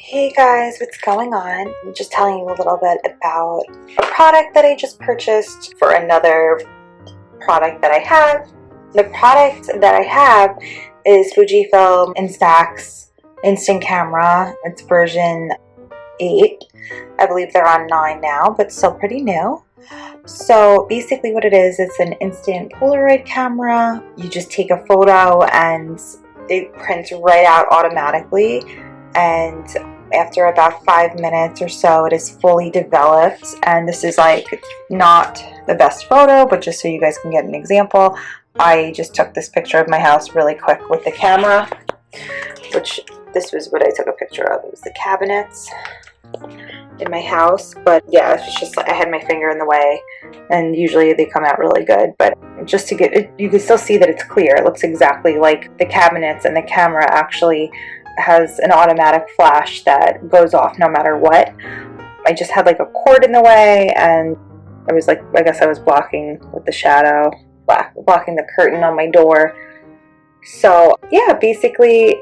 Hey guys, what's going on? I'm just telling you a little bit about a product that I just purchased for another product that I have. The product that I have is FujiFilm Instax instant camera. It's version 8. I believe they're on 9 now, but still pretty new. So basically what it is, it's an instant Polaroid camera. You just take a photo and it prints right out automatically, and after about 5 minutes or so it is fully developed. And this is like not the best photo, but just so you guys can get an example, I just took this picture of my house really quick with the camera, which this was what I took a picture of. It was the cabinets in my house, but yeah, it's just I had my finger in the way, and usually they come out really good, but just to get it, you can still see that it's clear. It looks exactly like the cabinets, and the camera actually has an automatic flash that goes off no matter what. I just had like a cord in the way, and I was like, I guess I was blocking with the shadow, blocking the curtain on my door. So yeah, basically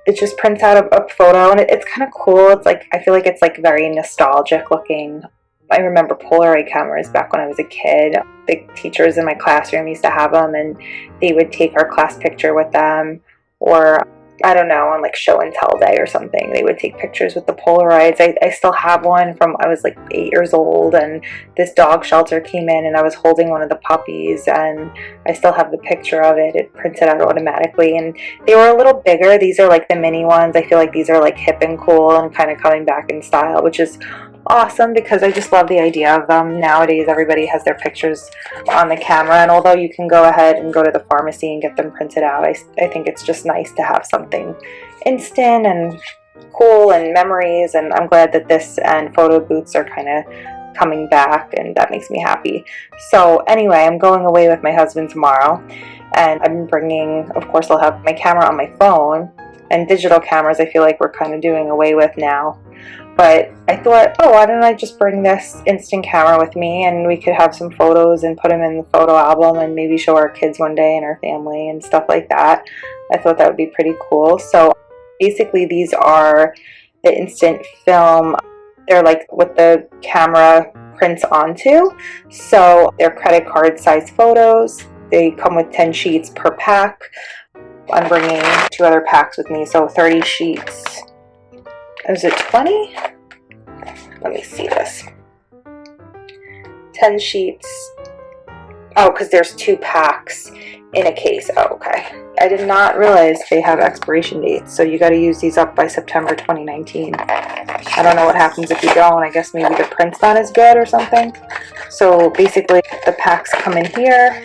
it just prints out a photo, and it's kind of cool. It's like, I feel like it's like very nostalgic looking. I remember Polaroid cameras back when I was a kid. The teachers in my classroom used to have them, and they would take our class picture with them, or I don't know, on like show and tell day or something, they would take pictures with the Polaroids. I still have one from, I was like 8 years old, and this dog shelter came in and I was holding one of the puppies, and I still have the picture of it. It printed out automatically, and they were a little bigger. These are like the mini ones. I feel like these are like hip and cool and kind of coming back in style, which is awesome because I just love the idea of them. Nowadays everybody has their pictures on the camera, and although you can go ahead and go to the pharmacy and get them printed out, I think it's just nice to have something instant and cool and memories, and I'm glad that this and photo booths are kind of coming back, and that makes me happy. So anyway, I'm going away with my husband tomorrow, and I'm bringing, of course I'll have my camera on my phone, and digital cameras I feel like we're kind of doing away with now. But I thought, oh, why don't I just bring this instant camera with me, and we could have some photos and put them in the photo album and maybe show our kids one day and our family and stuff like that. I thought that would be pretty cool. So basically these are the instant film. They're like what the camera prints onto. So they're credit card size photos. They come with 10 sheets per pack. I'm bringing 2 other packs with me, so 30 sheets. Is it 20? Let me see this. 10 sheets. Oh, because there's 2 packs in a case. Oh, okay. I did not realize they have expiration dates, so you got to use these up by September 2019. I don't know what happens if you don't. I guess maybe the print's not as good or something. So basically the packs come in here.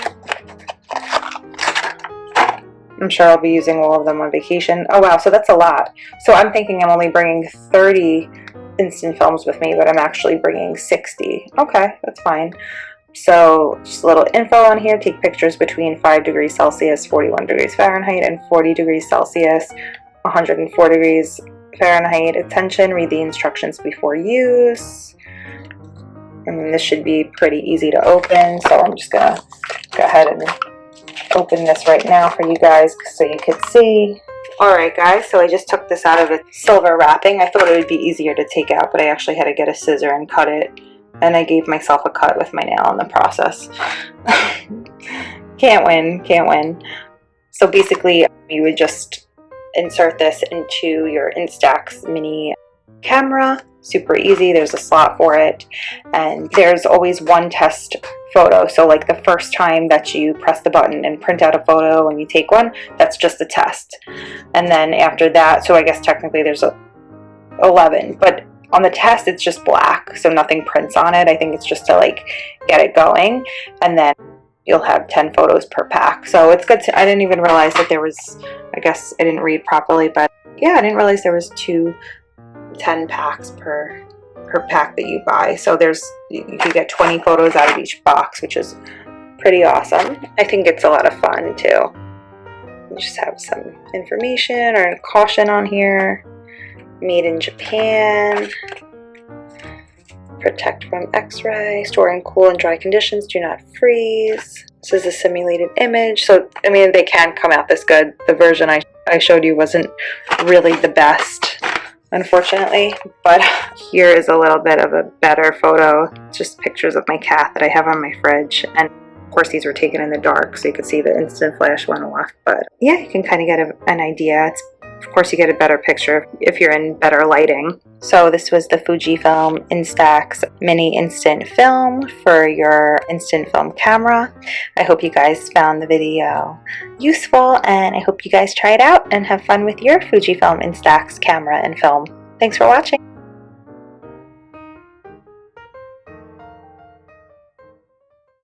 I'm sure I'll be using all of them on vacation. Oh wow, so that's a lot. So I'm thinking I'm only bringing 30 instant films with me, but I'm actually bringing 60. Okay, that's fine. So just a little info on here. Take pictures between 5 degrees Celsius, 41 degrees Fahrenheit, and 40 degrees Celsius, 104 degrees Fahrenheit. Attention, read the instructions before use. And this should be pretty easy to open, so I'm just gonna go ahead and open this right now for you guys so you could see. Alright guys, so I just took this out of the silver wrapping. I thought it would be easier to take out, but I actually had to get a scissor and cut it, and I gave myself a cut with my nail in the process. Can't win, can't win. So basically you would just insert this into your Instax mini camera. Super easy. There's a slot for it, and there's always one test photo. So like the first time that you press the button and print out a photo and you take one, that's just a test. And then after that, so I guess technically there's 11, but on the test it's just black, so nothing prints on it. I think it's just to like get it going, and then you'll have 10 photos per pack. So it's good to, I didn't even realize that there was, I guess I didn't read properly, but yeah, I didn't realize there was 10 packs per pack that you buy. So you can get 20 photos out of each box, which is pretty awesome. I think it's a lot of fun too. We just have some information or caution on here. Made in Japan. Protect from X-ray. Store in cool and dry conditions. Do not freeze. This is a simulated image. So, I mean, they can come out this good. The version I showed you wasn't really the best. unfortunately, but here is a little bit of a better photo. It's just pictures of my cat that I have on my fridge, and of course these were taken in the dark so you could see the instant flash went off, but yeah, you can kind of get an idea. Of course you get a better picture if you're in better lighting. So this was the FujiFilm Instax mini instant film for your instant film camera. I hope you guys found the video useful, and I hope you guys try it out and have fun with your FujiFilm Instax camera and film. Thanks for watching.